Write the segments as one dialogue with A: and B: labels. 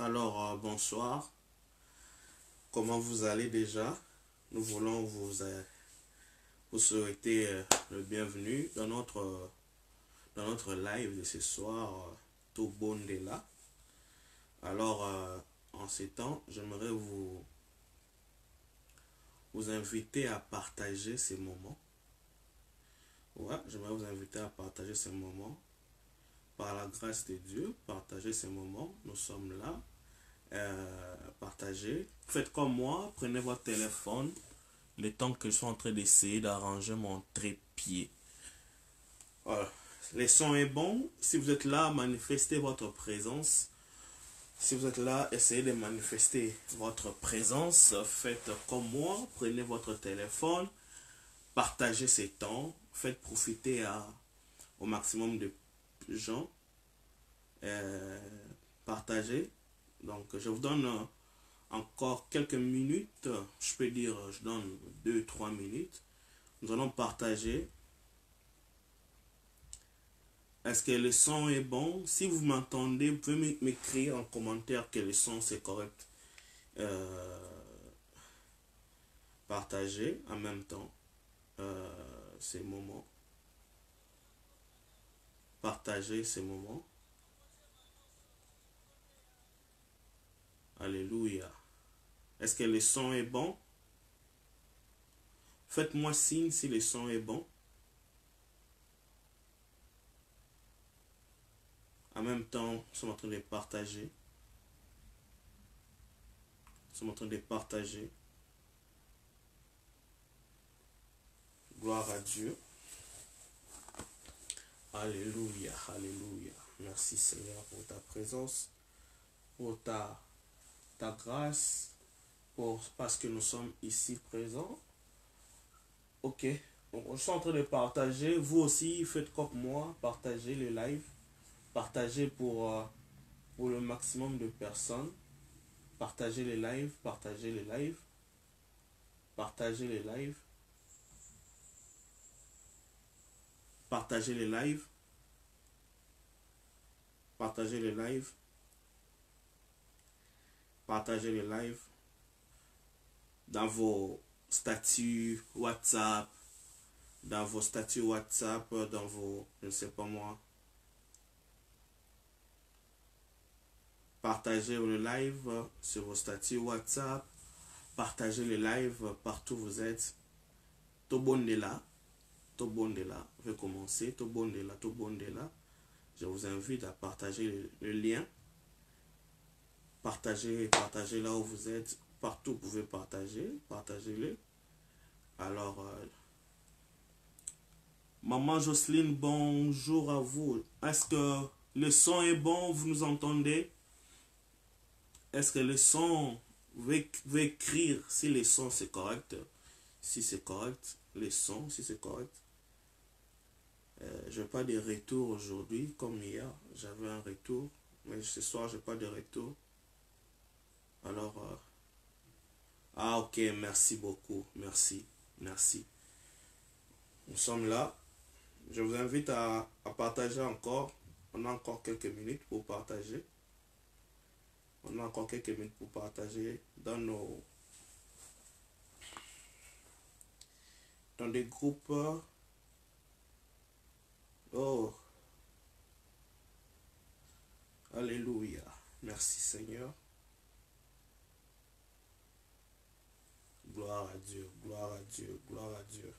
A: Alors, bonsoir. Comment vous allez déjà? Nous voulons vous souhaiter le bienvenu dans notre live de ce soir, tout bon de là. Alors, en ces temps, j'aimerais vous inviter à partager ces moments. Ouais, j'aimerais vous inviter à partager ces moments. Par la grâce de Dieu, partager ces moments. Nous sommes là. Partagez. Faites comme moi, prenez votre téléphone, le temps que je suis en train d'essayer d'arranger mon trépied. Voilà. Le son est bon. Si vous êtes là, manifestez votre présence. Si vous êtes là, essayez de manifester votre présence. Faites comme moi, prenez votre téléphone, partagez ces temps, faites profiter au maximum de gens. Partagez. Donc, je vous donne encore quelques minutes, je peux dire, je donne 2-3 minutes. Nous allons partager. Est-ce que le son est bon? Si vous m'entendez, vous pouvez m'écrire en commentaire que le son c'est correct. Partagez en même temps ces moments. Partagez ces moments. Alléluia. Est-ce que le son est bon? Faites-moi signe si le son est bon. En même temps, nous sommes en train de partager. Nous sommes en train de partager. Gloire à Dieu. Alléluia, alléluia. Merci Seigneur pour ta présence, pour ta grâce, parce que nous sommes ici présents. Ok, donc, je suis en train de partager. Vous aussi, faites comme moi, partagez le live. Partagez pour le maximum de personnes. Partagez les lives, partagez les lives. Partagez les lives. Partagez les lives. Partagez les lives. Partagez les lives. Dans vos statuts WhatsApp. Dans vos statuts WhatsApp. Dans vos, je ne sais pas moi. Partagez le live sur vos statuts WhatsApp. Partagez le live partout où vous êtes. Tout bon de là. Tout bon de là. Je vais commencer. Tout bon de là. Tout bon de là. Je vous invite à partager le lien. Partagez là où vous êtes. Partout, vous pouvez partager. Partagez-le. Alors, Maman Jocelyne, bonjour à vous. Est-ce que le son est bon? Vous nous entendez? Est-ce que le son, vous pouvez écrire si le son c'est correct? Si c'est correct, le son, si c'est correct. Je n'ai pas de retour aujourd'hui, comme hier. J'avais un retour, mais ce soir, je n'ai pas de retour. Alors, ah ok, merci beaucoup. Merci, merci. Nous sommes là. Je vous invite à partager encore. On a encore quelques minutes pour partager. On a encore quelques minutes pour partager dans des groupes. Oh, alléluia. Merci Seigneur. Gloire à Dieu, gloire à Dieu, gloire à Dieu.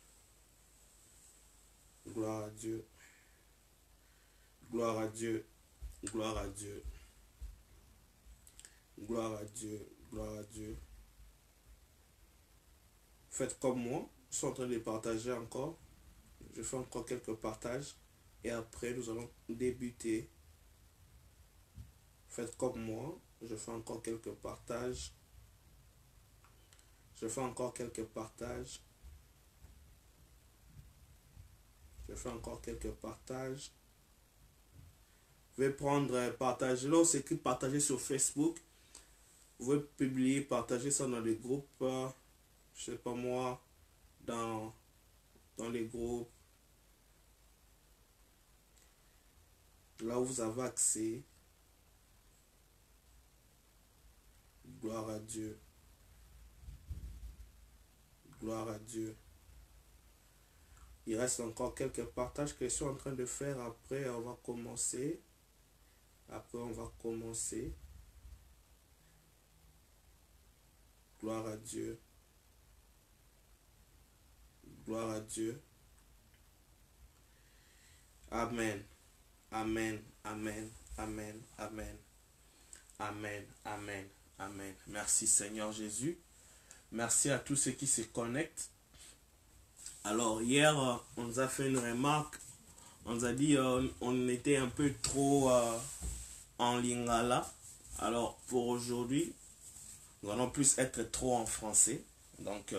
A: Gloire à Dieu. Gloire à Dieu. Gloire à Dieu. Gloire à Dieu. Gloire à Dieu. Faites comme moi. Je suis en train de partager encore. Je fais encore quelques partages. Et après, nous allons débuter. Faites comme moi. Je fais encore quelques partages. Je fais encore quelques partages. Je fais encore quelques partages. Je vais prendre partager. Là, c'est écrit partager sur Facebook. Vous pouvez publier, partager ça dans les groupes. Je sais pas moi. Dans les groupes. Là où vous avez accès. Gloire à Dieu. Gloire à Dieu. Il reste encore quelques partages que je suis en train de faire. Après, on va commencer. Gloire à Dieu. Gloire à Dieu. Amen. Amen. Amen. Amen. Amen. Amen. Amen. Amen. Merci Seigneur Jésus. Merci à tous ceux qui se connectent. Alors hier, on nous a fait une remarque. On nous a dit on était un peu trop en lingala. Alors pour aujourd'hui, nous allons plus être trop en français. Donc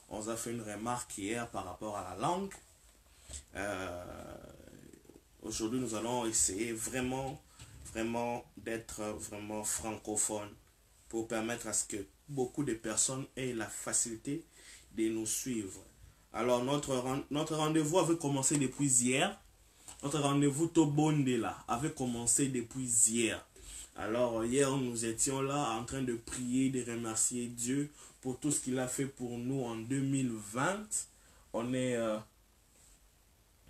A: on nous a fait une remarque hier par rapport à la langue. Aujourd'hui, nous allons essayer vraiment d'être vraiment francophone pour permettre à ce que beaucoup de personnes aient la facilité de nous suivre. Alors, notre rendez-vous avait commencé depuis hier. Notre rendez-vous Tobondela avait commencé depuis hier. Alors, hier, nous étions là en train de prier, de remercier Dieu pour tout ce qu'il a fait pour nous en 2020. Nous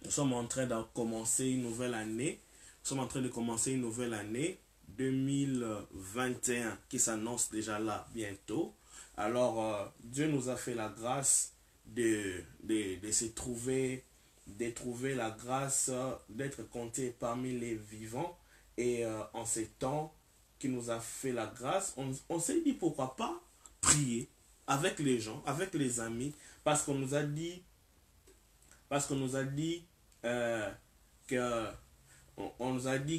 A: sommes en train de commencer une nouvelle année. Nous sommes en train de commencer une nouvelle année 2021 qui s'annonce déjà là bientôt. Alors, Dieu nous a fait la grâce de trouver la grâce d'être compté parmi les vivants. Et en ces temps qui nous a fait la grâce, on s'est dit pourquoi pas prier avec les gens, avec les amis, parce qu'on nous a dit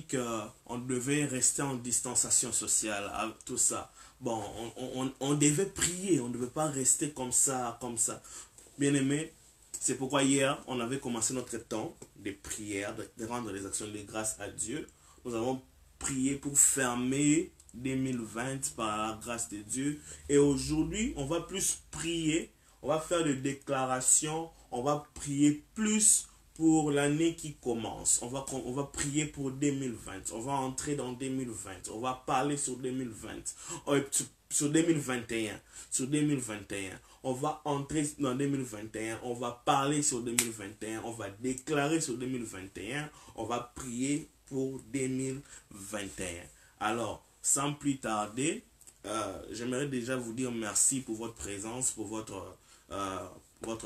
A: qu'on devait rester en distanciation sociale, tout ça. Bon, on devait prier, on ne devait pas rester comme ça. Bien aimé, c'est pourquoi hier, on avait commencé notre temps de prière, de rendre les actions de grâce à Dieu. Nous avons prié pour fermer 2020 par la grâce de Dieu. Et aujourd'hui, on va plus prier, on va faire des déclarations, on va prier plus pour l'année qui commence. On va prier pour 2020. On va entrer dans 2020. On va parler sur 2020. Sur 2021. Sur 2021. On va entrer dans 2021. On va parler sur 2021. On va déclarer sur 2021. On va prier pour 2021. Alors, sans plus tarder, j'aimerais déjà vous dire merci pour votre présence, pour votre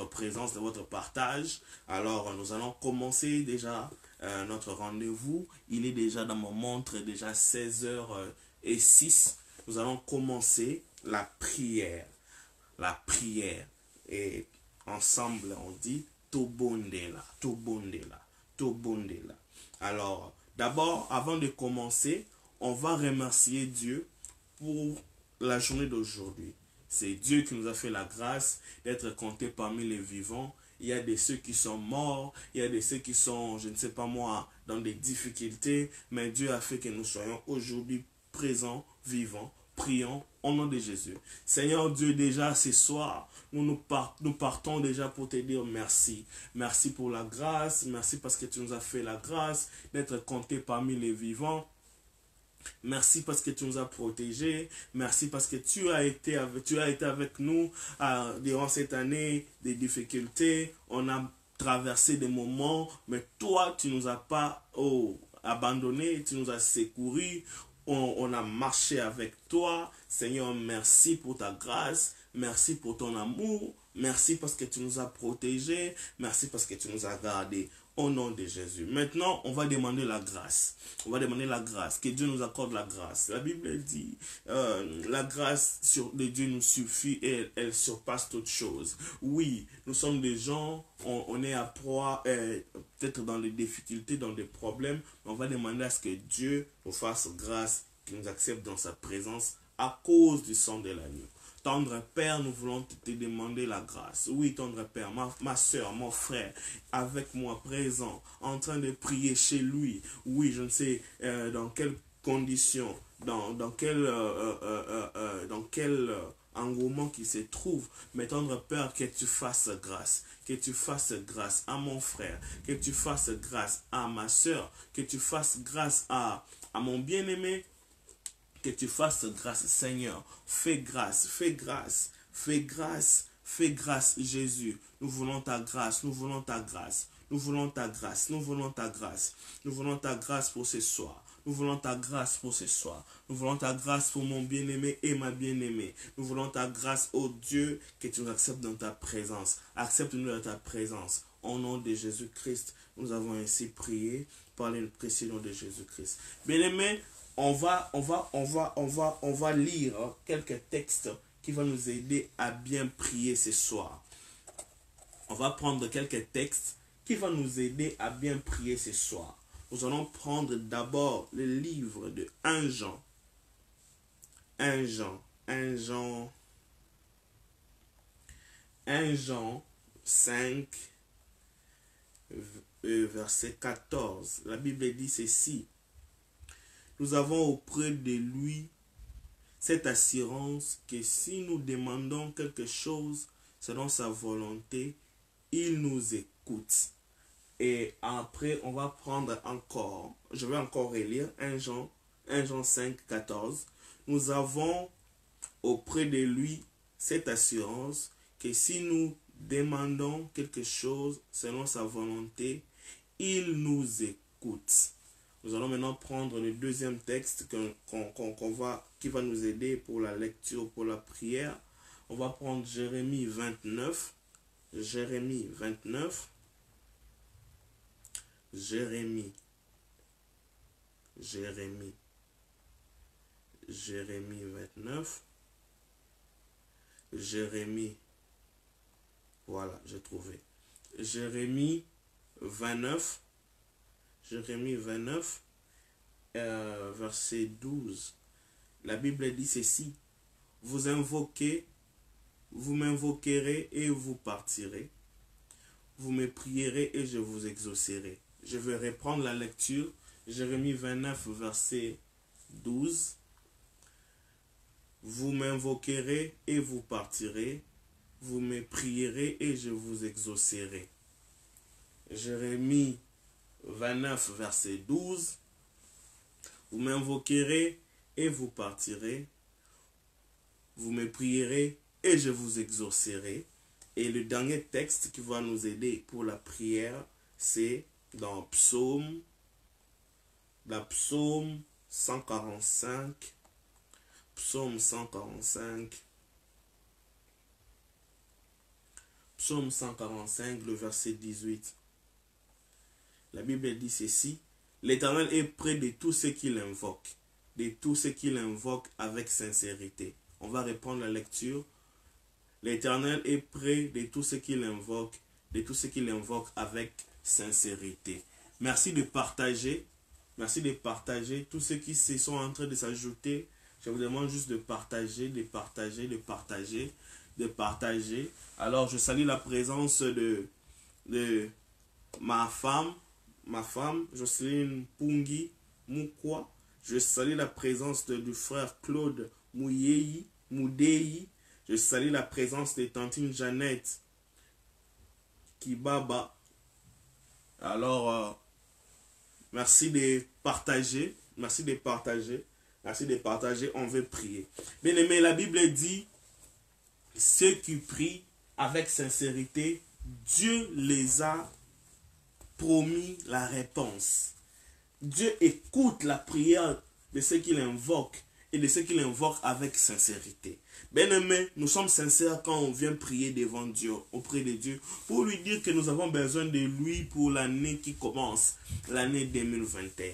A: présence, de votre partage. Alors, nous allons commencer déjà notre rendez-vous. Il est déjà dans mon montre, déjà 16h06. Nous allons commencer la prière. La prière. Et ensemble, on dit Tobondela, Tobondela, Tobondela. Alors, d'abord, avant de commencer, on va remercier Dieu pour la journée d'aujourd'hui. C'est Dieu qui nous a fait la grâce d'être comptés parmi les vivants. Il y a de ceux qui sont morts, il y a de ceux qui sont, je ne sais pas moi, dans des difficultés. Mais Dieu a fait que nous soyons aujourd'hui présents, vivants. Prions au nom de Jésus. Seigneur Dieu, déjà ce soir, nous partons déjà pour te dire merci. Merci pour la grâce. Merci parce que tu nous as fait la grâce d'être comptés parmi les vivants. Merci parce que tu nous as protégés. Merci parce que tu as été avec nous durant cette année des difficultés. On a traversé des moments, mais toi, tu ne nous as pas abandonnés, tu nous as secourus. On a marché avec toi. Seigneur, merci pour ta grâce. Merci pour ton amour. Merci parce que tu nous as protégés. Merci parce que tu nous as gardés. Au nom de Jésus. Maintenant, on va demander la grâce. On va demander la grâce. Que Dieu nous accorde la grâce. La Bible dit, la grâce de Dieu nous suffit et elle surpasse toute chose. Oui, nous sommes des gens, on est à proie, peut-être dans des difficultés, dans des problèmes. On va demander à ce que Dieu nous fasse grâce, qu'il nous accepte dans sa présence à cause du sang de l'agneau. Tendre Père, nous voulons te demander la grâce. Oui, tendre Père, ma soeur, mon frère, avec moi présent, en train de prier chez lui. Oui, je ne sais dans quelles conditions, dans quel engouement qu'il se trouve. Mais tendre Père, que tu fasses grâce. Que tu fasses grâce à mon frère. Que tu fasses grâce à ma soeur. Que tu fasses grâce à mon bien-aimé. Que tu fasses grâce, Seigneur. Fais grâce, fais grâce, fais grâce, fais grâce, Jésus. Nous voulons ta grâce, nous voulons ta grâce. Nous voulons ta grâce, nous voulons ta grâce. Nous voulons ta grâce pour ce soir. Nous voulons ta grâce pour ce soir. Nous voulons ta grâce pour mon bien-aimé et ma bien-aimée. Nous voulons ta grâce, ô Dieu, que tu nous acceptes dans ta présence. Accepte-nous dans ta présence. Au nom de Jésus-Christ, nous avons ainsi prié par le précieux nom de Jésus-Christ. Bien-aimés, on va lire quelques textes qui vont nous aider à bien prier ce soir. On va prendre quelques textes qui vont nous aider à bien prier ce soir. Nous allons prendre d'abord le livre de 1 Jean. 1 Jean 5, verset 14. La Bible dit ceci. Nous avons auprès de lui cette assurance que si nous demandons quelque chose selon sa volonté, il nous écoute. Et après, on va prendre encore, je vais encore relire 1 Jean 5, 14. Nous avons auprès de lui cette assurance que si nous demandons quelque chose selon sa volonté, il nous écoute. Nous allons maintenant prendre le deuxième texte qui va nous aider pour la lecture, pour la prière. On va prendre Jérémie 29. Jérémie 29. Jérémie 29. Jérémie. Voilà, j'ai trouvé. Jérémie 29. Jérémie 29, verset 12. La Bible dit ceci. Vous m'invoquerez et vous partirez. Vous me prierez et je vous exaucerai. Je vais reprendre la lecture. Jérémie 29, verset 12. Vous m'invoquerez et vous partirez. Vous me prierez et je vous exaucerai. Jérémie 29, verset 12. Vous m'invoquerez et vous partirez. Vous me prierez et je vous exaucerai. Et le dernier texte qui va nous aider pour la prière, c'est dans Psaume 145. Psaume 145. Psaume 145, le verset 18. La Bible dit ceci. L'Éternel est près de tous ceux qui l'invoquent. De tous ceux qui l'invoquent avec sincérité. On va reprendre la lecture. L'Éternel est près de tous ceux qui l'invoquent. De tous ceux qui l'invoquent avec sincérité. Merci de partager. Merci de partager. Tous ceux qui se sont en train de s'ajouter. Je vous demande juste de partager, de partager, de partager, de partager. Alors, je salue la présence de ma femme, Jocelyne Pungi Moukwa. Je salue la présence du frère Claude Moudei. Je salue la présence de tantine Jeannette Kibaba. Alors, merci de partager. Merci de partager. Merci de partager. On veut prier. Bien aimé, la Bible dit, ceux qui prient avec sincérité, Dieu les a promis la réponse. Dieu écoute la prière de ceux qui l'invoquent et de ceux qui l'invoquent avec sincérité. Bien-aimés, nous sommes sincères quand on vient prier devant Dieu, auprès de Dieu, pour lui dire que nous avons besoin de lui pour l'année qui commence, l'année 2021.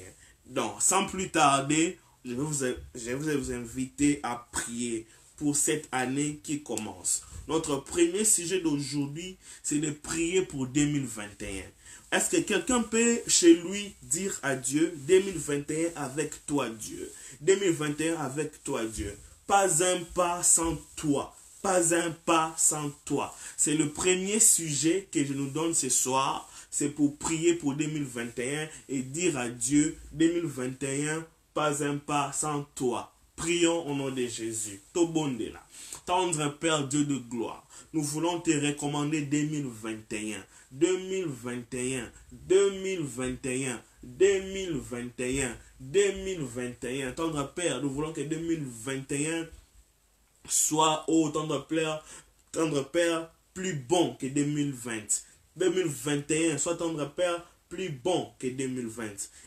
A: Donc, sans plus tarder, je vais vous inviter à prier pour cette année qui commence. Notre premier sujet d'aujourd'hui, c'est de prier pour 2021. Est-ce que quelqu'un peut chez lui dire à Dieu, 2021 avec toi Dieu, 2021 avec toi Dieu, pas un pas sans toi, pas un pas sans toi. C'est le premier sujet que je nous donne ce soir, c'est pour prier pour 2021 et dire à Dieu, 2021, pas un pas sans toi. Prions au nom de Jésus. Tobondela. Tendre Père Dieu de gloire, nous voulons te recommander 2021. 2021, 2021, 2021. Tendre Père, nous voulons que 2021 soit, oh, tendre Père, plus bon que 2020. 2021, soit tendre Père, plus bon que 2020.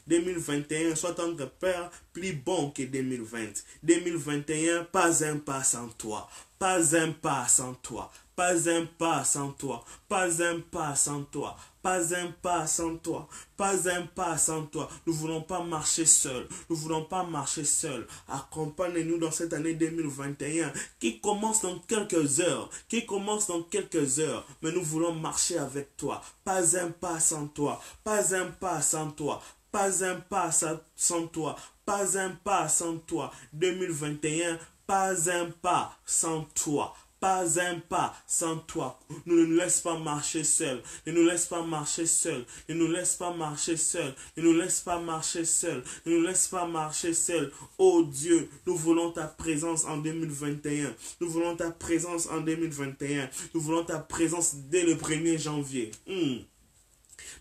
A: 2021, soit tendre Père, plus bon que 2020. 2021, pas un pas sans toi. Pas un pas sans toi. Pas un pas sans toi. Pas un pas sans toi. Pas un pas sans toi. Pas un pas sans toi. Nous ne voulons pas marcher seuls. Nous ne voulons pas marcher seuls. Accompagne-nous dans cette année 2021 qui commence dans quelques heures. Qui commence dans quelques heures. Mais nous voulons marcher avec toi. Pas un pas sans toi. Pas un pas sans toi. Pas un pas sans toi. Pas un pas sans toi. 2021, pas un pas sans toi. Pas un pas sans toi. Ne nous laisse pas marcher seuls. Ne nous laisse pas marcher seuls. Ne nous laisse pas marcher seuls. Ne nous laisse pas marcher seuls. Ne nous laisse pas marcher seuls. Oh Dieu, nous voulons ta présence en 2021. Nous voulons ta présence en 2021. Nous voulons ta présence dès le 1er janvier.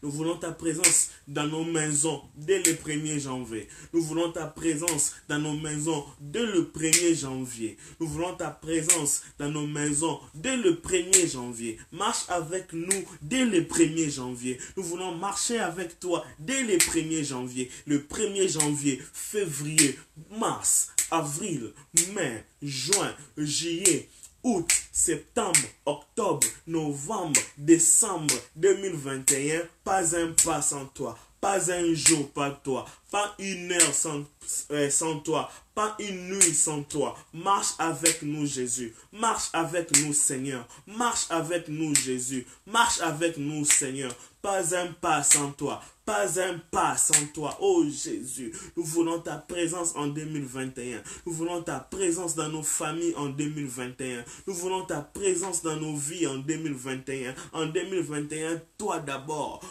A: Nous voulons ta présence dans nos maisons dès le 1er janvier. Nous voulons ta présence dans nos maisons dès le 1er janvier. Nous voulons ta présence dans nos maisons dès le 1er janvier. Marche avec nous dès le 1er janvier. Nous voulons marcher avec toi dès le 1er janvier. Le 1er janvier, février, mars, avril, mai, juin, juillet, août, septembre, octobre, novembre, décembre 2021, pas un pas sans toi, pas un jour pas toi, pas une heure sans toi, pas une nuit sans toi. Marche avec nous, Jésus. Marche avec nous, Seigneur. Marche avec nous, Jésus. Marche avec nous, Seigneur. Pas un pas sans toi. Pas un pas sans toi, oh Jésus. Nous voulons ta présence en 2021. Nous voulons ta présence dans nos familles en 2021. Nous voulons ta présence dans nos vies en 2021. En 2021, toi d'abord,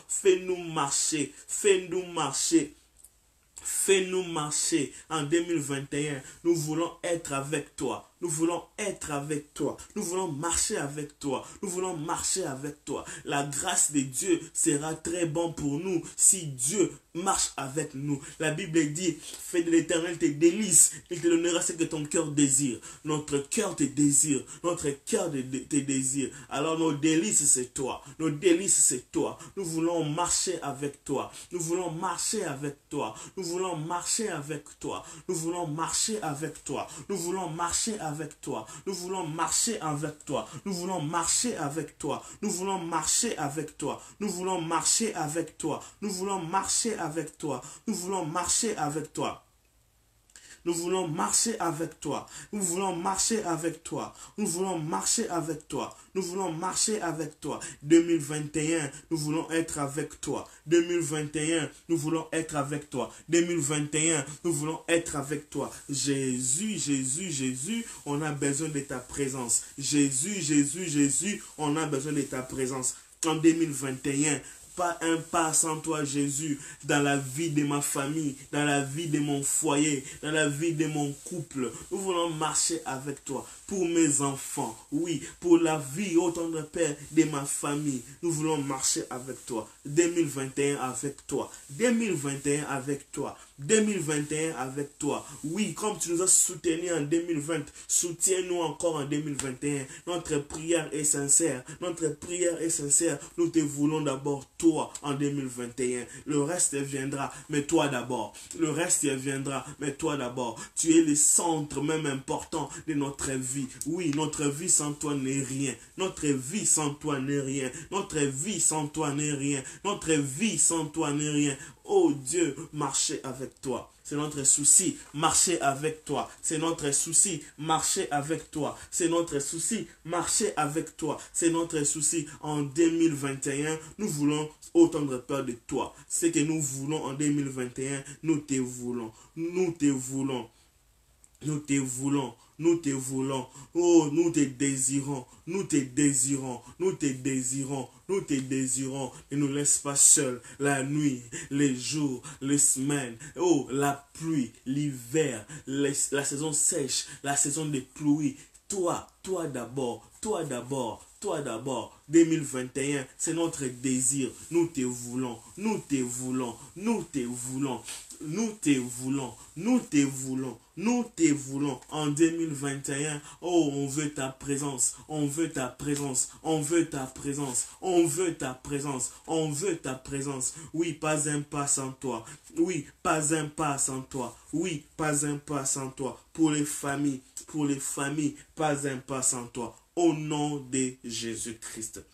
A: fais-nous marcher, fais-nous marcher. Fais-nous marcher en 2021. Nous voulons être avec toi. Nous voulons être avec toi. Nous voulons marcher avec toi. Nous voulons marcher avec toi. La grâce de Dieu sera très bonne pour nous si Dieu marche avec nous. La Bible dit, fais de l'Éternel tes délices. Il te donnera ce que ton cœur désire. Notre cœur te désire. Notre cœur te désire. Alors nos délices, c'est toi. Nos délices, c'est toi. Nous voulons marcher avec toi. Nous voulons marcher avec toi. Nous voulons marcher avec toi. Nous voulons marcher avec toi. Nous voulons marcher avec toi. Nous voulons marcher avec toi. Nous voulons marcher avec toi. Nous voulons marcher avec toi. Nous voulons marcher avec toi. Nous voulons marcher avec toi. Nous voulons marcher avec toi. Nous voulons marcher avec toi. Nous voulons marcher avec toi. Nous voulons marcher avec toi. Nous voulons marcher avec toi. 2021, nous voulons être avec toi. 2021, nous voulons être avec toi. 2021, nous voulons être avec toi. Jésus, Jésus, Jésus, on a besoin de ta présence. Jésus, Jésus, Jésus, on a besoin de ta présence. En 2021, pas un pas sans toi, Jésus, dans la vie de ma famille, dans la vie de mon foyer, dans la vie de mon couple. Nous voulons marcher avec toi pour mes enfants. Oui, pour la vie, ô tendre Père, de ma famille. Nous voulons marcher avec toi. 2021 avec toi. 2021 avec toi. 2021 avec toi. Oui, comme tu nous as soutenus en 2020, soutiens-nous encore en 2021. Notre prière est sincère. Notre prière est sincère. Nous te voulons d'abord toi en 2021. Le reste viendra, mais toi d'abord. Le reste viendra, mais toi d'abord. Tu es le centre même important de notre vie. Oui, notre vie sans toi n'est rien. Notre vie sans toi n'est rien. Notre vie sans toi n'est rien. Notre vie sans toi n'est rien. Oh Dieu, marcher avec toi. C'est notre souci, marcher avec toi. C'est notre souci, marcher avec toi. C'est notre souci, marcher avec toi. C'est notre souci. En 2021, nous voulons autant de peur de toi. Ce que nous voulons en 2021, nous te voulons. Nous te voulons. Nous te voulons. Nous te voulons. Oh, nous te désirons. Nous te désirons. Nous te désirons. Nous te désirons. Ne nous laisse pas seuls. La nuit, les jours, les semaines. Oh, la pluie, l'hiver, la saison sèche, la saison des pluies. Toi d'abord. Toi d'abord. toi d'abord. 2021, c'est notre désir. Nous te voulons, nous te voulons, nous te voulons, nous te voulons, nous te voulons, nous te voulons. En 2021, oh, on veut ta présence, on veut ta présence, on veut ta présence, on veut ta présence, on veut ta présence. Oui, pas un pas sans toi. Oui, pas un pas sans toi. Oui, pas un pas sans toi. Pour les familles, pas un pas sans toi. Au nom de Jésus-Christ.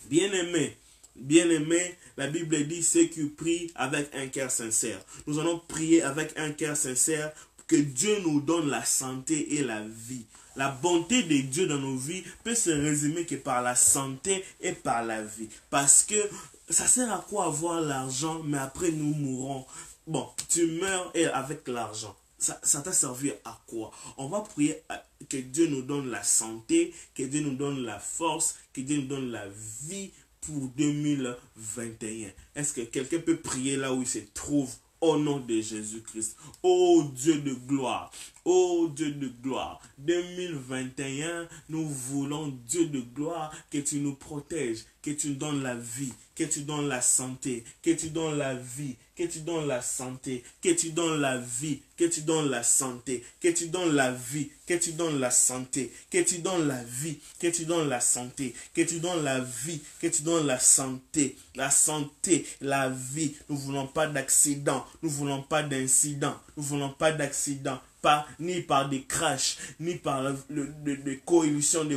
A: Bien-aimé, bien-aimé, la Bible dit ceux qui prient avec un cœur sincère. Nous allons prier avec un cœur sincère que Dieu nous donne la santé et la vie. La bonté de Dieu dans nos vies peut se résumer que par la santé et par la vie. Parce que ça sert à quoi avoir l'argent, mais après nous mourrons. Bon, tu meurs et avec l'argent. Ça t'a servi à quoi? On va prier que Dieu nous donne la santé, que Dieu nous donne la force, que Dieu nous donne la vie pour 2021. Est-ce que quelqu'un peut prier là où il se trouve au nom de Jésus-Christ? Oh Dieu de gloire, oh Dieu de gloire, 2021, nous voulons Dieu de gloire que tu nous protèges, que tu donnes la vie, que tu donnes la santé, que tu donnes la vie, que tu donnes la santé, que tu donnes la vie, que tu donnes la santé, que tu donnes la vie, que tu donnes la santé, que tu donnes la vie, que tu donnes la santé, que tu donnes la vie, que tu donnes la santé, la vie. Nous ne voulons pas d'accident, nous ne voulons pas d'incident, nous ne voulons pas d'accident. Pas, ni par des crashs, ni par des collisions de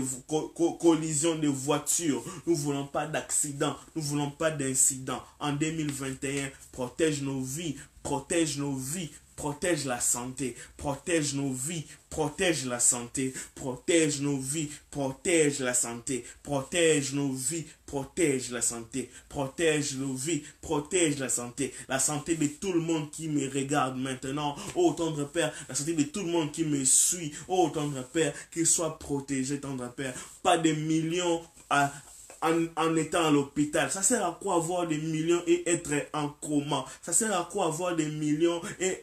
A: voitures. Nous ne voulons pas d'accident, nous ne voulons pas d'incident. En 2021, protège nos vies, protège nos vies, protège la santé, protège nos vies, protège la santé, protège nos vies, protège la santé, protège nos vies, protège la santé, protège nos vies, protège la santé de tout le monde qui me regarde maintenant, oh tendre Père, la santé de tout le monde qui me suit, oh tendre Père, qu'il soit protégé, tendre Père, pas des millions en étant à l'hôpital. Ça sert à quoi avoir des millions et être en coma? Ça sert à quoi avoir des millions et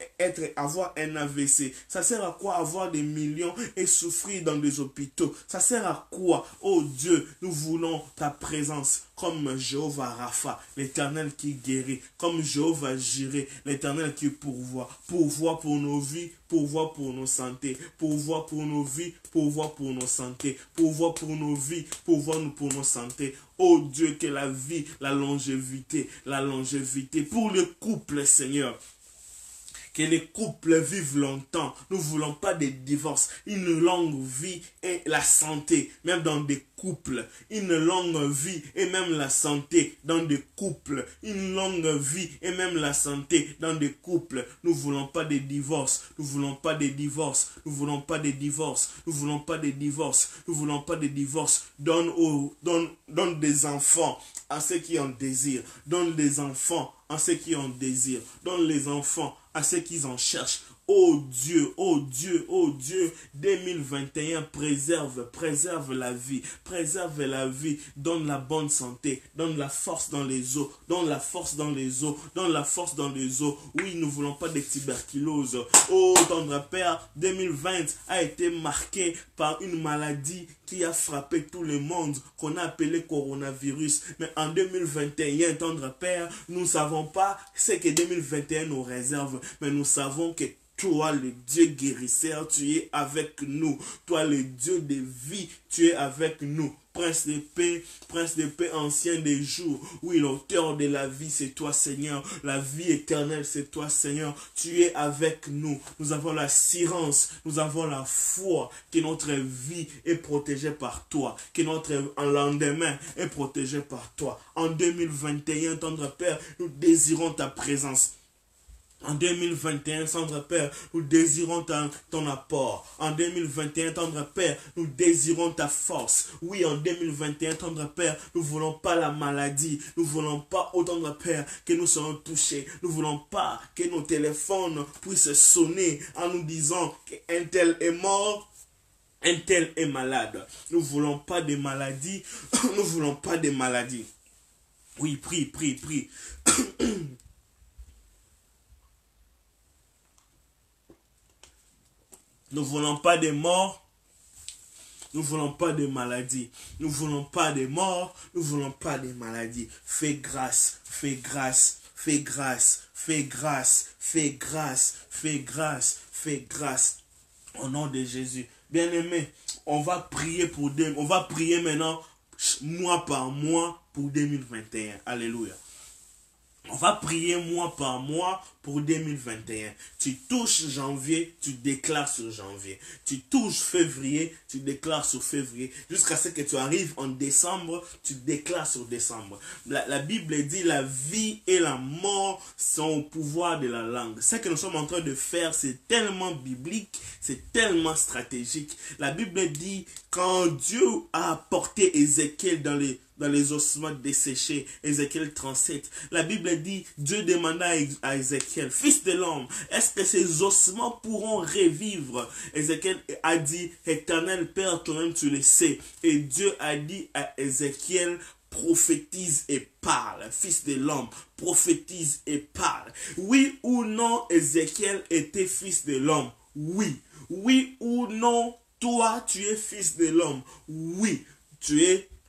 A: avoir un AVC? Ça sert à quoi avoir des millions et souffrir dans des hôpitaux? Ça sert à quoi? Oh Dieu, nous voulons ta présence comme Jéhovah Rapha, l'Éternel qui guérit, comme Jéhovah Jireh, l'Éternel qui pourvoit pour nos vies, pourvoit pour nos santé, pourvoit pour nos vies, pourvoit pour nos santé, pourvoit pour nos vies, pourvoit pour nos santé. Oh Dieu, que la vie, la longévité pour le couple, Seigneur. Que les couples vivent longtemps. Nous ne voulons pas de divorce. Une longue vie et la santé, même dans des couples. Une longue vie et même la santé dans des couples. Une longue vie et même la santé dans des couples. Nous ne voulons pas de divorce. Nous ne voulons pas de divorce. Nous ne voulons pas de divorce. Nous ne voulons pas de divorce. Nous ne voulons pas de divorce. Donne des enfants à ceux qui en désirent. Donne des enfants à ceux qui en désirent. Donne les enfants à ceux qui en cherchent. Oh Dieu, oh Dieu, oh Dieu, 2021, préserve la vie, donne la bonne santé, donne la force dans les os, donne la force dans les os. Oui, nous ne voulons pas de tuberculose. Oh, tendre Père, 2020 a été marqué par une maladie qui a frappé tout le monde, qu'on a appelé coronavirus. Mais en 2021, tendre Père, nous ne savons pas ce que 2021 nous réserve, mais nous savons que toi, le Dieu guérisseur, tu es avec nous. Toi, le Dieu de vie, tu es avec nous. Prince de paix, ancien des jours. Oui, l'auteur de la vie, c'est toi, Seigneur. La vie éternelle, c'est toi, Seigneur. Tu es avec nous. Nous avons l'assurance, nous avons la foi que notre vie est protégée par toi. Que notre lendemain est protégé par toi. En 2021, tendre Père, nous désirons ta présence. En 2021, tendre Père, nous désirons ton apport. En 2021, tendre Père, nous désirons ta force. Oui, en 2021, tendre Père, nous ne voulons pas la maladie. Nous ne voulons pas, oh tendre Père, que nous serons touchés. Nous ne voulons pas que nos téléphones puissent sonner en nous disant qu'un tel est mort. Un tel est malade. Nous ne voulons pas de maladie. Nous ne voulons pas de maladie. Oui, prie. Nous ne voulons pas de mort. Nous ne voulons pas de maladies. Nous ne voulons pas de morts. Nous ne voulons pas de maladies. Fais grâce, fais grâce, fais grâce, fais grâce, fais grâce, fais grâce, fais grâce. Au nom de Jésus. Bien-aimés, on va prier on va prier maintenant mois par mois pour 2021. Alléluia. On va prier mois par mois pour 2021. Tu touches janvier, tu déclares sur janvier. Tu touches février, tu déclares sur février. Jusqu'à ce que tu arrives en décembre, tu déclares sur décembre. La Bible dit la vie et la mort sont au pouvoir de la langue. Ce que nous sommes en train de faire, c'est tellement biblique, c'est tellement stratégique. La Bible dit quand Dieu a apporté Ézéchiel dans les ossements desséchés, Ézéchiel 37. La Bible dit, Dieu demanda à Ézéchiel, fils de l'homme, est-ce que ces ossements pourront revivre? Ézéchiel a dit, Éternel Père, toi-même tu le sais. Et Dieu a dit à Ézéchiel, prophétise et parle. Fils de l'homme, prophétise et parle. Oui ou non, Ézéchiel était fils de l'homme? Oui. Oui ou non, toi, tu es fils de l'homme? Oui.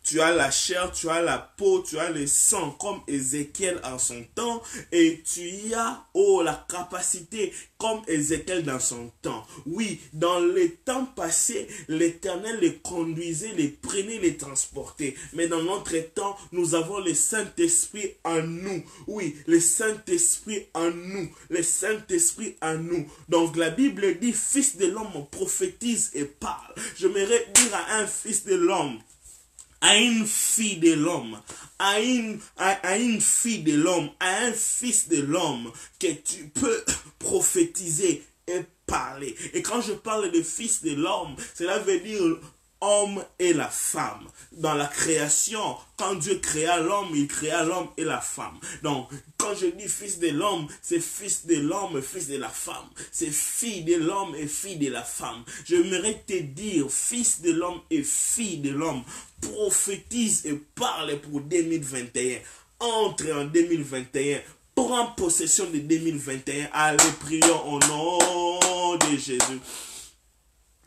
A: Tu as la chair, tu as la peau, tu as le sang comme Ézéchiel en son temps et tu as la capacité comme Ézéchiel dans son temps. Oui, dans les temps passés, l'Éternel les conduisait, les prenait, les transportait. Mais dans notre temps, nous avons le Saint-Esprit en nous. Oui, le Saint-Esprit en nous. Le Saint-Esprit en nous. Donc la Bible dit, fils de l'homme prophétise et parle. J'aimerais dire à un fils de l'homme, à une fille de l'homme, à une fille de l'homme, à un fils de l'homme, que tu peux prophétiser et parler. Et quand je parle de fils de l'homme, cela veut dire homme et la femme. Dans la création, quand Dieu créa l'homme, il créa l'homme et la femme. Donc, quand je dis fils de l'homme, c'est fils de l'homme, fils de la femme. C'est fille de l'homme et fille de la femme. J'aimerais te dire, fils de l'homme et fille de l'homme, prophétise et parle pour 2021. Entre en 2021. Prends possession de 2021. Allez, prions au nom de Jésus.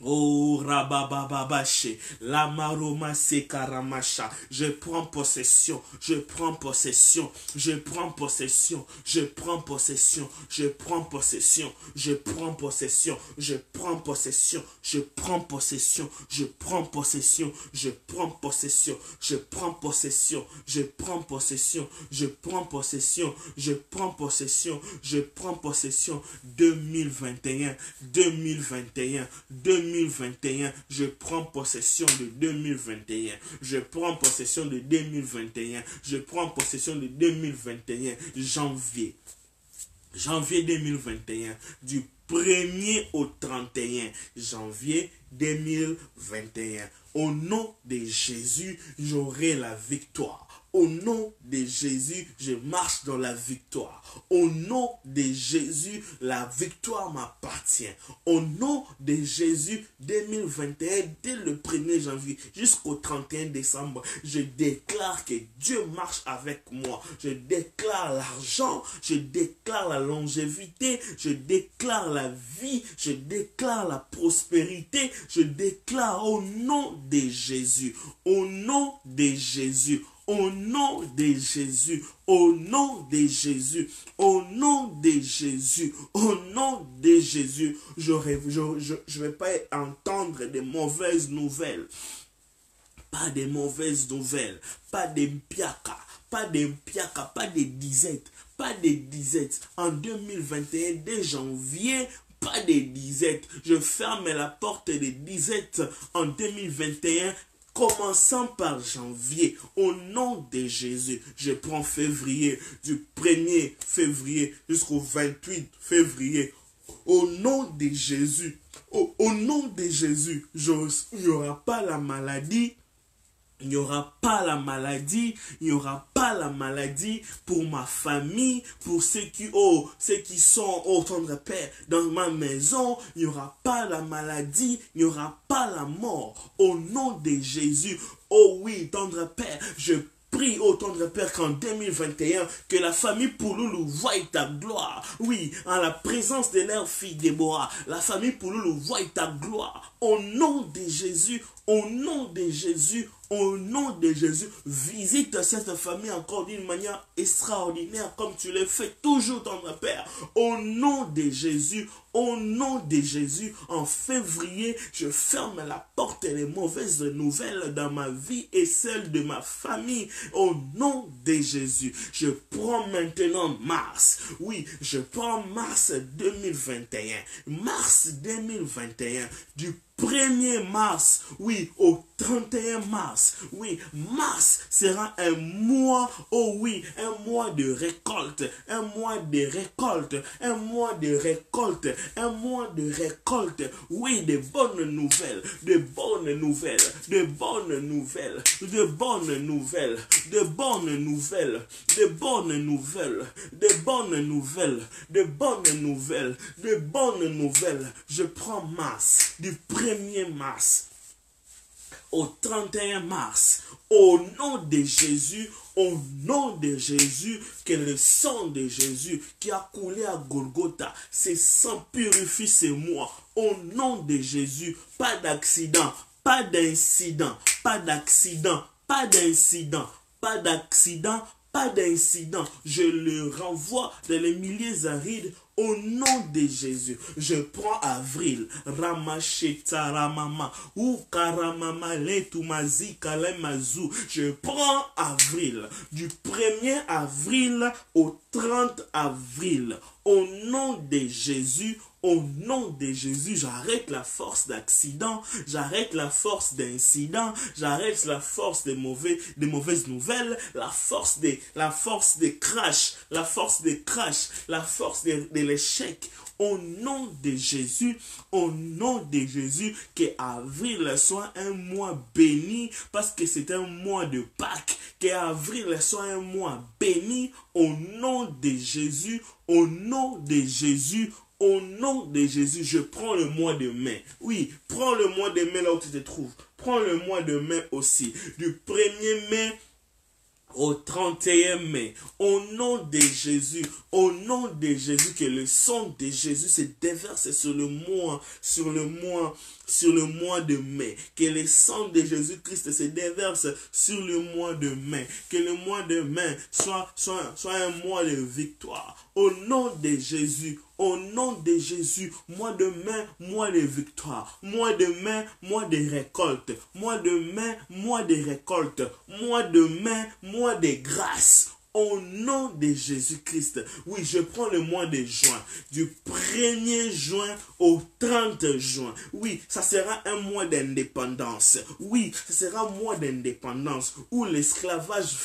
A: Oh rababababache, la maroma sekaramacha. Je prends possession, je prends possession, je prends possession, je prends possession, je prends possession, je prends possession, je prends possession, je prends possession, je prends possession, je prends possession, je prends possession, je prends possession, je prends possession, je prends possession, je prends possession. 2021, 2021, 2021, je prends possession de 2021. Je prends possession de 2021. Je prends possession de 2021. Janvier. Janvier 2021. Du 1er au 31 janvier 2021. Au nom de Jésus, j'aurai la victoire. Au nom de Jésus, je marche dans la victoire. Au nom de Jésus, la victoire m'appartient. Au nom de Jésus, 2021, dès le 1er janvier jusqu'au 31 décembre, je déclare que Dieu marche avec moi. Je déclare l'argent, je déclare la longévité, je déclare la vie, je déclare la prospérité, je déclare au nom de Jésus, au nom de Jésus, au nom de Jésus, au nom de Jésus, au nom de Jésus, au nom de Jésus, je ne vais pas entendre de mauvaises nouvelles. Pas de mauvaises nouvelles, pas de mpiaka, pas de mpiaka, pas de disettes, pas de disettes. En 2021, dès janvier, pas de disettes. Je ferme la porte des disettes en 2021. Commençant par janvier, au nom de Jésus, je prends février, du 1er février jusqu'au 28 février. Au nom de Jésus, au nom de Jésus, il n'y aura pas la maladie. Il n'y aura pas la maladie, il n'y aura pas la maladie pour ma famille, pour ceux qui sont, tendre Père, dans ma maison, il n'y aura pas la maladie, il n'y aura pas la mort. Au nom de Jésus, oh oui, tendre Père, je prie, ô tendre Père, qu'en 2021, que la famille Pouloulou voie ta gloire. Oui, en la présence de leur fille Déborah, la famille Pouloulou voie ta gloire. Au nom de Jésus, au nom de Jésus, au nom de Jésus, visite cette famille encore d'une manière extraordinaire comme tu le fais toujours, tendre Père. Au nom de Jésus, au nom de Jésus, en février, je ferme la porte des mauvaises nouvelles dans ma vie et celle de ma famille. Au nom de Jésus, je prends maintenant mars. Oui, je prends mars 2021. Mars 2021, du 1er mars, oui, au 31 mars, oui, mars sera un mois, oh oui, un mois de récolte, un mois de récolte, un mois de récolte, un mois de récolte, oui, de bonnes nouvelles, de bonnes nouvelles, de bonnes nouvelles, de bonnes nouvelles, de bonnes nouvelles, de bonnes nouvelles, de bonnes nouvelles, de bonnes nouvelles, de bonnes nouvelles. Je prends mars, du 1er mars au 31 mars, au nom de Jésus, au nom de Jésus, que le sang de Jésus qui a coulé à Golgotha, ce sang purifie ces moi. Au nom de Jésus, pas d'accident, pas d'incident, pas d'accident, pas d'incident, pas d'accident, pas d'incident. Je le renvoie dans les milieux arides. Au nom de Jésus, je prends avril, Ramacheta Ramama, ou Karamama Letumazi Kalemazu. Je prends avril, du 1er avril au 30 avril. Au nom de Jésus, au nom de Jésus, j'arrête la force d'accident, j'arrête la force d'incident, j'arrête la force des mauvaises nouvelles, la force des crash, la force des crash, la force de l'échec. Au nom de Jésus, au nom de Jésus, que avril soit un mois béni, parce que c'est un mois de Pâques, que avril soit un mois béni, au nom de Jésus, au nom de Jésus, au nom de Jésus. Je prends le mois de mai. Oui, prends le mois de mai là où tu te trouves. Prends le mois de mai aussi. Du 1er mai au 31 mai, au nom de Jésus, au nom de Jésus, que le sang de Jésus se déverse sur le mois de mai, que le sang de Jésus-Christ se déverse sur le mois de mai, que le mois de mai soit un mois de victoire. Au nom de Jésus, au nom de Jésus, mois de mai, mois de victoire, mois de mai, mois de récolte, mois de mai, mois de récolte, mois de mai, mois de grâce. Au nom de Jésus-Christ, oui, je prends le mois de juin, du 1er juin au 30 juin. Oui, ça sera un mois d'indépendance. Oui, ça sera un mois d'indépendance où l'esclavage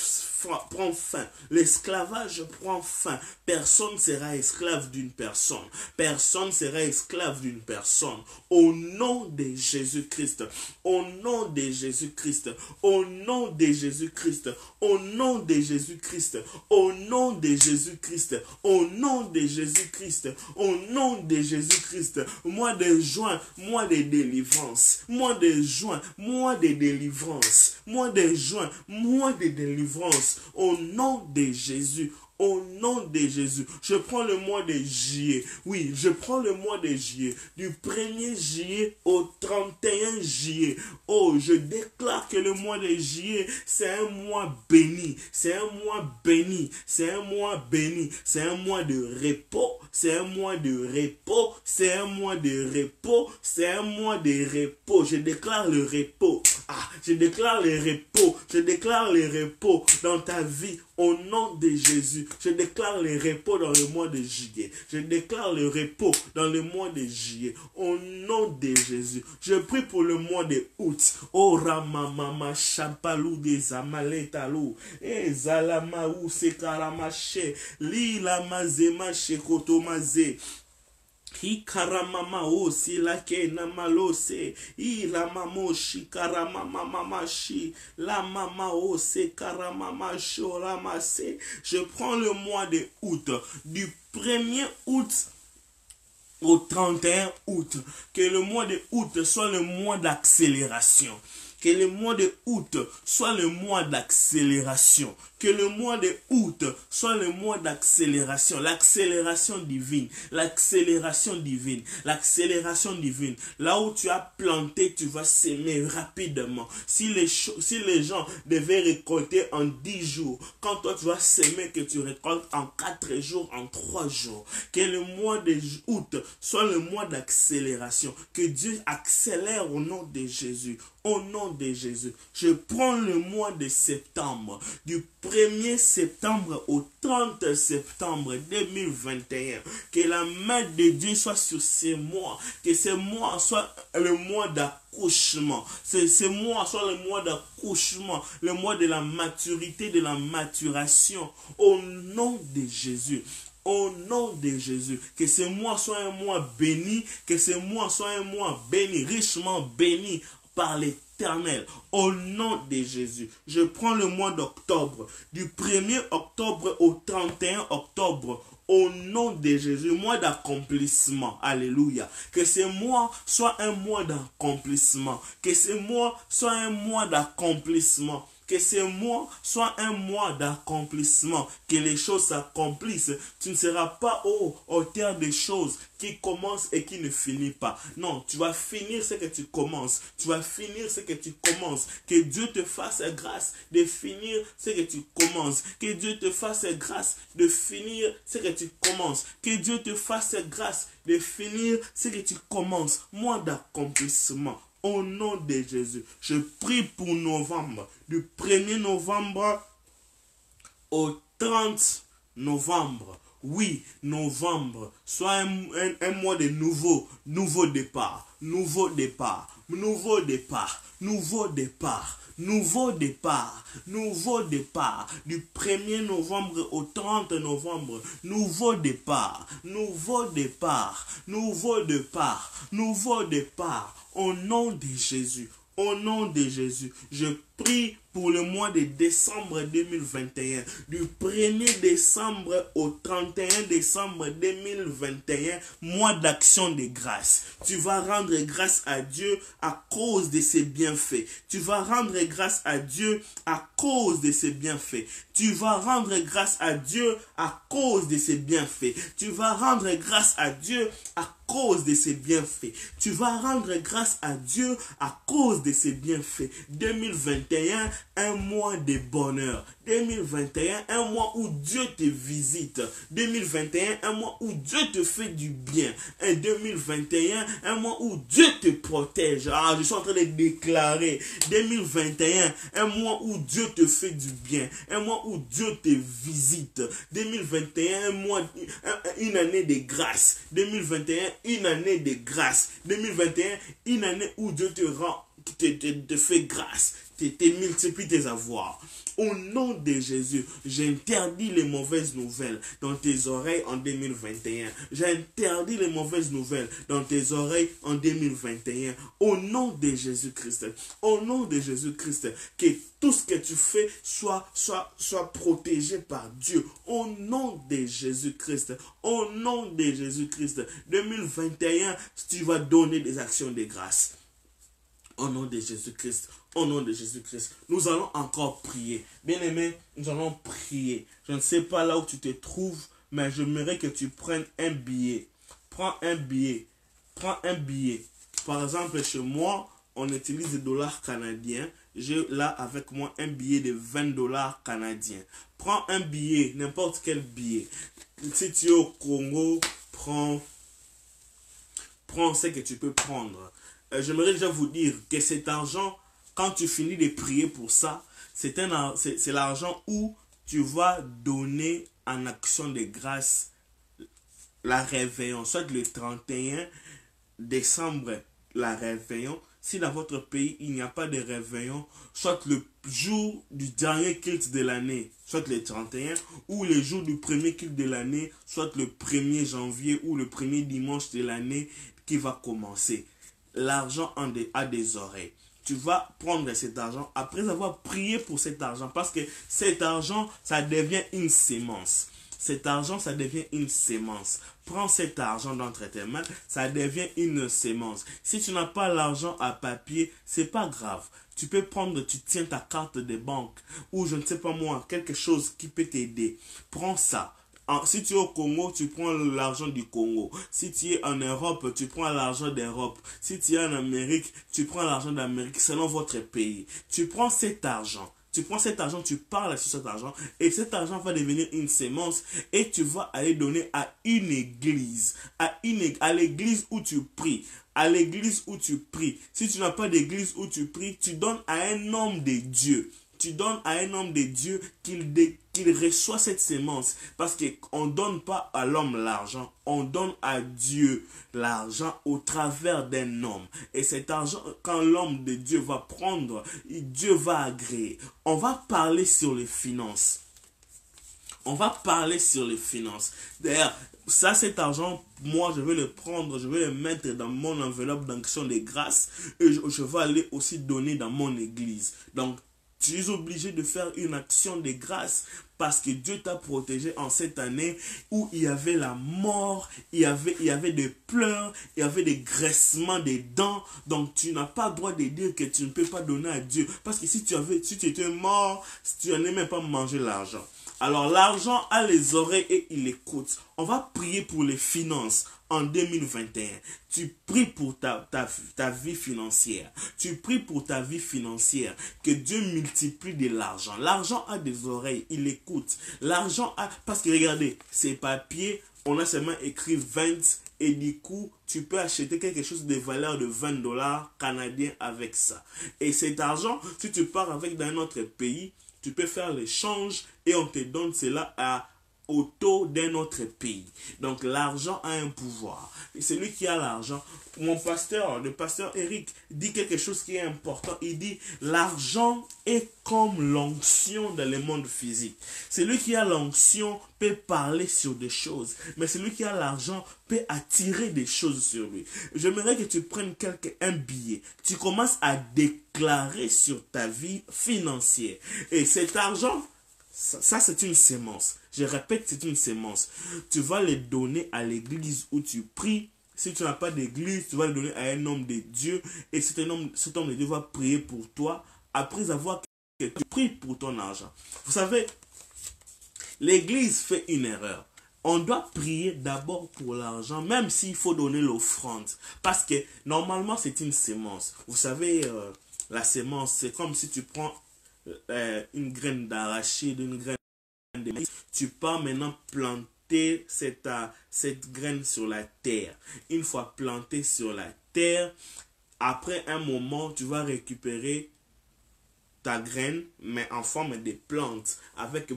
A: prend fin. L'esclavage prend fin. Personne sera esclave d'une personne. Personne sera esclave d'une personne. Au nom de Jésus-Christ. Au nom de Jésus-Christ. Au nom de Jésus-Christ. Au nom de Jésus-Christ. Au nom de Jésus-Christ. Au nom de Jésus-Christ. Au nom de Jésus-Christ. Mois de juin, mois de délivrance. Mois de juin, mois de délivrance. Mois de juin, mois de délivrance. Au nom de Jésus, au nom de Jésus, je prends le mois de juillet. Oui, je prends le mois de juillet. Du 1er juillet au 31 juillet. Oh, je déclare que le mois de juillet, c'est un mois béni. C'est un mois béni. C'est un mois béni. C'est un mois de repos. C'est un mois de repos. C'est un mois de repos. C'est un mois de repos. Je déclare le repos. Je déclare le repos. Je déclare le repos dans ta vie. Au nom de Jésus, je déclare le repos dans le mois de juillet. Je déclare le repos dans le mois de juillet. Au nom de Jésus, je prie pour le mois de août. Oh Ramamama Champalou des Amaletalou. Et Zalamaou Sekaramache. Lila Mazema Shekotomaze. Hikaramama o silake namalose ila mamo shikaramama mamashi la mama o se karamama shoramase. Je prends le mois de août, du 1er août au 31 août, que le mois de août soit le mois d'accélération. Que le mois de août soit le mois d'accélération. Que le mois de août soit le mois d'accélération. L'accélération divine. L'accélération divine. L'accélération divine. Là où tu as planté, tu vas s'aimer rapidement. Si les gens devaient récolter en 10 jours, quand toi tu vas s'aimer, que tu récoltes en 4 jours, en 3 jours. Que le mois de août soit le mois d'accélération. Que Dieu accélère au nom de Jésus. Au nom de Jésus, je prends le mois de septembre, du 1er septembre au 30 septembre 2021. Que la main de Dieu soit sur ces mois. Que ces mois soient le mois d'accouchement. Ces mois soient le mois d'accouchement, le mois de la maturité, de la maturation. Au nom de Jésus. Au nom de Jésus, que ce mois soit un mois béni, que ce mois soit un mois béni, richement béni par l'Éternel. Au nom de Jésus, je prends le mois d'octobre, du 1er octobre au 31 octobre, au nom de Jésus, mois d'accomplissement. Alléluia. Que ce mois soit un mois d'accomplissement. Que ce mois soit un mois d'accomplissement. Que ce mois soit un mois d'accomplissement. Que les choses s'accomplissent. Tu ne seras pas au terme des choses qui commencent et qui ne finissent pas. Non, tu vas finir ce que tu commences. Tu vas finir ce que tu commences. Que Dieu te fasse grâce de finir ce que tu commences. Que Dieu te fasse grâce de finir ce que tu commences. Que Dieu te fasse grâce de finir ce que tu commences. Mois d'accomplissement. Au nom de Jésus, je prie pour novembre, du 1er novembre au 30 novembre. Oui, novembre, soit un mois de nouveau départ, nouveau départ, nouveau départ, nouveau départ. Nouveau départ, nouveau départ, du 1er novembre au 30 novembre, nouveau départ, nouveau départ, nouveau départ, nouveau départ, au nom de Jésus, au nom de Jésus, je prie pour le mois de décembre 2021, du 1er décembre au 31 décembre 2021, mois d'action de grâce. Tu vas rendre grâce à Dieu à cause de ses bienfaits. Tu vas rendre grâce à Dieu à cause de ses bienfaits. Tu vas rendre grâce à Dieu à cause de ses bienfaits. Tu vas rendre grâce à Dieu à cause de ses bienfaits. Tu vas rendre grâce à Dieu à cause de ses bienfaits. 2021, un mois de bonheur. 2021, un mois où Dieu te visite. 2021, un mois où Dieu te fait du bien. Et 2021, un mois où Dieu te protège. Ah, je suis en train de déclarer. 2021, un mois où Dieu te fait du bien. Un mois où Dieu te visite. 2021, un mois, une année de grâce. 2021, une année de grâce. 2021, une année où Dieu te rend, te fait grâce. Te multiplie tes avoirs. Au nom de Jésus, j'interdis les mauvaises nouvelles dans tes oreilles en 2021. J'interdis les mauvaises nouvelles dans tes oreilles en 2021. Au nom de Jésus-Christ. Au nom de Jésus-Christ. Que tout ce que tu fais soit protégé par Dieu. Au nom de Jésus-Christ. Au nom de Jésus-Christ. 2021, tu vas donner des actions de grâce. Au nom de Jésus-Christ, au nom de Jésus-Christ, nous allons encore prier. Bien-aimé, nous allons prier. Je ne sais pas là où tu te trouves, mais j'aimerais que tu prennes un billet. Prends un billet. Prends un billet. Par exemple, chez moi, on utilise des dollars canadiens. J'ai là avec moi un billet de 20 dollars canadiens. Prends un billet, n'importe quel billet. Si tu es au Congo, prends ce que tu peux prendre. J'aimerais déjà vous dire que cet argent, quand tu finis de prier pour ça, c'est l'argent où tu vas donner en action de grâce la réveillon. Soit le 31 décembre, la réveillon. Si dans votre pays, il n'y a pas de réveillon, soit le jour du dernier culte de l'année, soit le 31, ou le jour du premier culte de l'année, soit le 1er janvier ou le premier dimanche de l'année qui va commencer. L'argent a des oreilles. Tu vas prendre cet argent après avoir prié pour cet argent, parce que cet argent, ça devient une sémence. cet argent, ça devient une sémence. Prends cet argent d'entre tes mains, ça devient une sémence. Si tu n'as pas l'argent à papier, c'est pas grave. Tu peux prendre, tu tiens ta carte de banque ou je ne sais pas moi, quelque chose qui peut t'aider. Prends ça. Si tu es au Congo, tu prends l'argent du Congo. Si tu es en Europe, tu prends l'argent d'Europe. Si tu es en Amérique, tu prends l'argent d'Amérique selon votre pays. Tu prends cet argent. Tu prends cet argent, tu parles sur cet argent et cet argent va devenir une sémence et tu vas aller donner à une église, à l'église où tu pries, à l'église où tu pries. Si tu n'as pas d'église où tu pries, tu donnes à un homme de Dieu. Tu donnes à un homme de Dieu qu'il reçoit cette sémence. Parce qu'on ne donne pas à l'homme l'argent, on donne à Dieu l'argent au travers d'un homme. Et cet argent, quand l'homme de Dieu va prendre, Dieu va agréer. On va parler sur les finances. On va parler sur les finances. D'ailleurs, ça, cet argent, moi, je vais le prendre, je vais le mettre dans mon enveloppe d'action de grâce et je vais aller aussi donner dans mon église. Donc, tu es obligé de faire une action de grâce parce que Dieu t'a protégé en cette année où il y avait la mort, il y avait des pleurs, il y avait des graissements des dents. Donc tu n'as pas le droit de dire que tu ne peux pas donner à Dieu. Parce que si tu étais mort, tu n'allais même pas manger l'argent. Alors l'argent a les oreilles et il écoute. On va prier pour les finances en 2021. Tu pries pour ta vie financière. Tu pries pour ta vie financière. Que Dieu multiplie de l'argent. L'argent a des oreilles, il écoute. L'argent a... Parce que regardez, ces papiers, on a seulement écrit 20 et du coup, tu peux acheter quelque chose de valeur de 20 dollars canadiens avec ça. Et cet argent, si tu pars avec dans un autre pays, tu peux faire l'échange et on te donne cela au taux d'un autre pays. Donc l'argent a un pouvoir. Et celui qui a l'argent, mon pasteur, le pasteur Eric, dit quelque chose qui est important. Il dit, l'argent est comme l'onction dans le monde physique. Celui qui a l'onction peut parler sur des choses. Mais celui qui a l'argent peut attirer des choses sur lui. J'aimerais que tu prennes un billet. Tu commences à déclarer sur ta vie financière. Et cet argent, ça c'est une sémence. Je répète, c'est une sémence. Tu vas le donner à l'église où tu pries. Si tu n'as pas d'église, tu vas le donner à un homme de Dieu. Et cet homme de Dieu va prier pour toi après avoir que tu pries pour ton argent. Vous savez, l'église fait une erreur. On doit prier d'abord pour l'argent, même s'il faut donner l'offrande. Parce que normalement, c'est une sémence. Vous savez, la sémence, c'est comme si tu prends une graine d'arachide, une graine de maïs. Tu pars maintenant planter cette graine sur la terre. Une fois plantée sur la terre, après un moment, tu vas récupérer ta graine, mais en forme de plante, avec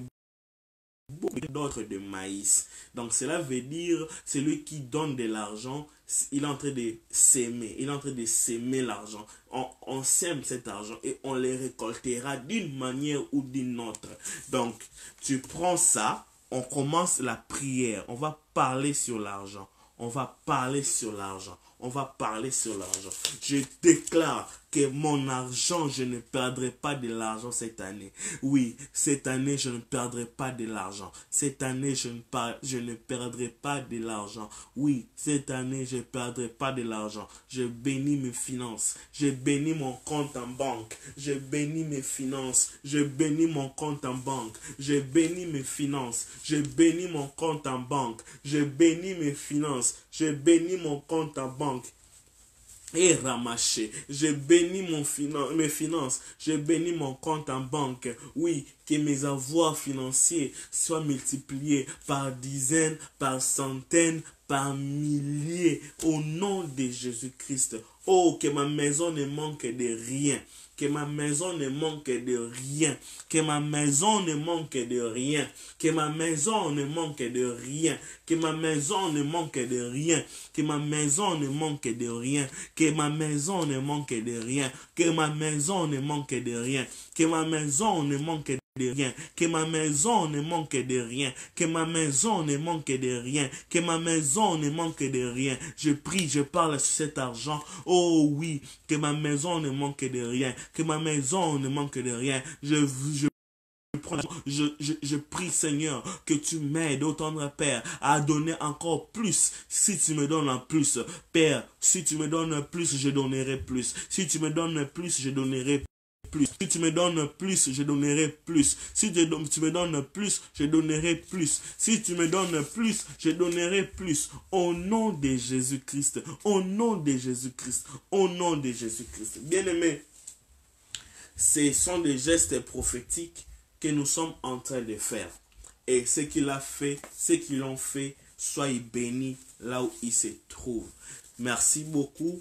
A: beaucoup d'autres de maïs. Donc cela veut dire, celui qui donne de l'argent, il est en train de s'aimer. Il est en train de s'aimer l'argent. On sème cet argent et on les récoltera d'une manière ou d'une autre. Donc, tu prends ça, on commence la prière. On va parler sur l'argent. On va parler sur l'argent. On va parler sur l'argent. Je déclare que mon argent, je ne perdrai pas de l'argent cette année. Oui, cette année, je ne perdrai pas de l'argent. Cette année, je ne perdrai pas de l'argent. Oui, cette année, je ne perdrai pas de l'argent. Je bénis mes finances. Je bénis mon compte en banque. Je bénis mes finances. Je bénis mon compte en banque. Je bénis mes finances. Je bénis mon compte en banque. Je bénis mes finances. Je bénis mon compte en banque. Et ramaché, je bénis mes finances, je bénis mon compte en banque. Oui, que mes avoirs financiers soient multipliés par dizaines, par centaines, par milliers, au nom de Jésus-Christ. Oh, que ma maison ne manque de rien. Que ma maison ne manque de rien. Que ma maison ne manque de rien. Que ma maison ne manque de rien. Que ma maison ne manque de rien. Que ma maison ne manque de rien. Que ma maison ne manque de rien. Que ma maison ne manque de rien. Que ma maison ne manque de rien, que ma maison ne manque de rien, que ma maison ne manque de rien, que ma maison ne manque de rien. Je prie, je parle sur cet argent. Oh oui, que ma maison ne manque de rien, que ma maison ne manque de rien. Je Je prie, Seigneur, que tu m'aides, ô tendre Père, à donner encore plus. Si tu me donnes en plus, Père, si tu me donnes plus, je donnerai plus. Si tu me donnes plus, je donnerai plus. Si tu me donnes plus, je donnerai plus. Si tu me donnes plus, je donnerai plus. Si tu me donnes plus, je donnerai plus. Au nom de Jésus-Christ. Au nom de Jésus-Christ. Au nom de Jésus-Christ. Bien-aimés, ce sont des gestes prophétiques que nous sommes en train de faire. Et ce qu'il a fait, ce qu'ils l'ont fait, soyez bénis là où ils se trouvent. Merci beaucoup.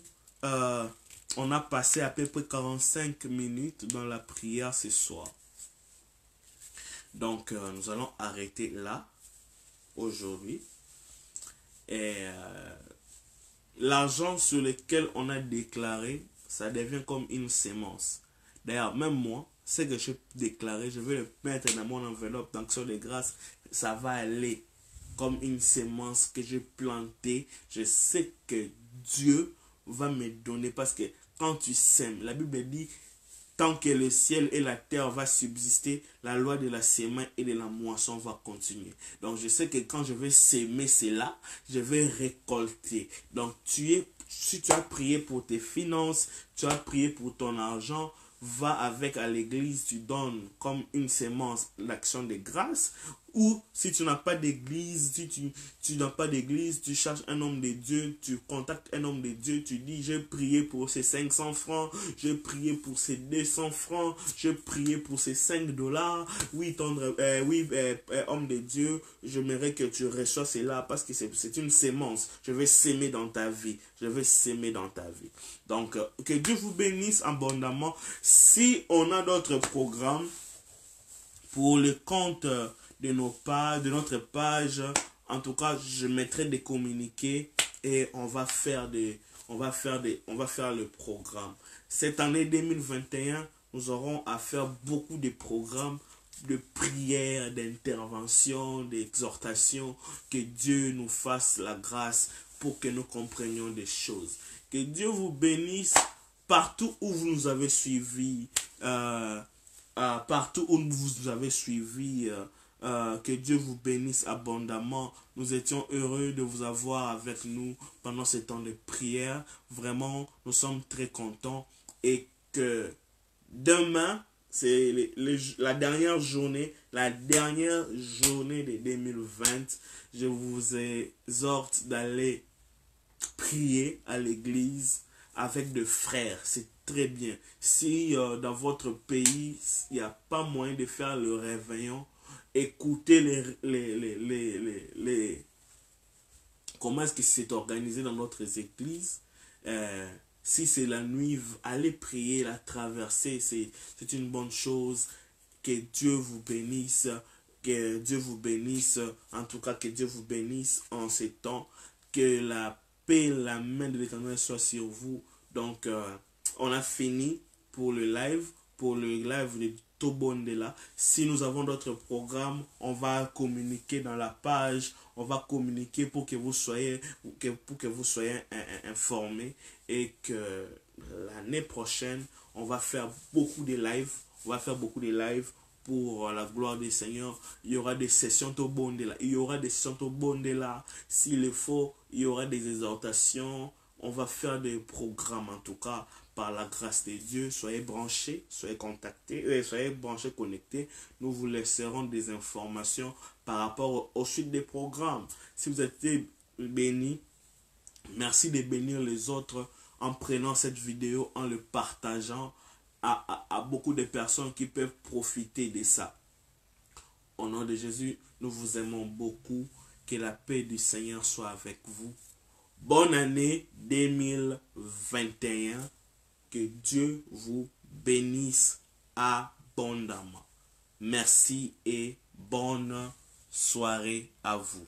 A: On a passé à peu près 45 minutes dans la prière ce soir. Donc, nous allons arrêter là, aujourd'hui. Et l'argent sur lequel on a déclaré, ça devient comme une sémence. D'ailleurs, même moi, ce que je déclaré, je vais le mettre dans mon enveloppe d'action de grâce. Ça va aller comme une sémence que j'ai plantée. Je sais que Dieu va me donner, parce que quand tu sèmes, la Bible dit, tant que le ciel et la terre va subsister, la loi de la semaine et de la moisson va continuer. Donc je sais que quand je vais s'aimer cela, je vais récolter. Donc si tu as prié pour tes finances, tu as prié pour ton argent, va avec à l'église, tu donnes comme une sémence l'action de grâce. Ou si tu n'as pas d'église, si tu n'as pas d'église, tu cherches un homme de Dieu, tu contactes un homme de Dieu, tu dis, j'ai prié pour ces 500 francs, j'ai prié pour ces 200 francs, j'ai prié pour ces 5 $. Oui, homme de Dieu, j'aimerais que tu reçoives cela, parce que c'est une sémence. Je vais s'aimer dans ta vie. Je vais s'aimer dans ta vie. Donc, que Dieu vous bénisse abondamment. Si on a d'autres programmes pour le compte de notre page, en tout cas, je mettrai des communiqués et on va faire le programme. Cette année 2021, nous aurons à faire beaucoup de programmes de prière, d'intervention, d'exhortation. Que Dieu nous fasse la grâce pour que nous comprenions des choses. Que Dieu vous bénisse partout où vous nous avez suivis. Partout où vous nous avez suivis. Que Dieu vous bénisse abondamment. Nous étions heureux de vous avoir avec nous pendant ce temps de prière. Vraiment, nous sommes très contents. Et que demain, c'est la dernière journée de 2020. Je vous exhorte d'aller prier à l'église avec des frères. C'est très bien. Si dans votre pays, il n'y a pas moyen de faire le réveillon, écoutez comment est-ce que c'est organisé dans notre église. Si c'est la nuit, allez prier, la traversée, c'est une bonne chose. Que Dieu vous bénisse. Que Dieu vous bénisse. En tout cas, que Dieu vous bénisse en ces temps. Que la paix, la main de l'Éternel soit sur vous. Donc, on a fini pour le live de Tobondela. Si nous avons d'autres programmes, on va communiquer dans la page, on va communiquer pour que vous soyez informés, et que l'année prochaine, on va faire beaucoup de lives. Pour la gloire du Seigneur. Il y aura des sessions Tobondela. S'il le faut, il y aura des exhortations. On va faire des programmes, en tout cas, par la grâce de Dieu. Soyez branchés, soyez connectés. Nous vous laisserons des informations par rapport aux suites des programmes. Si vous êtes bénis, merci de bénir les autres en prenant cette vidéo, en le partageant à beaucoup de personnes qui peuvent profiter de ça. Au nom de Jésus, nous vous aimons beaucoup. Que la paix du Seigneur soit avec vous. Bonne année 2021. Que Dieu vous bénisse abondamment. Merci et bonne soirée à vous.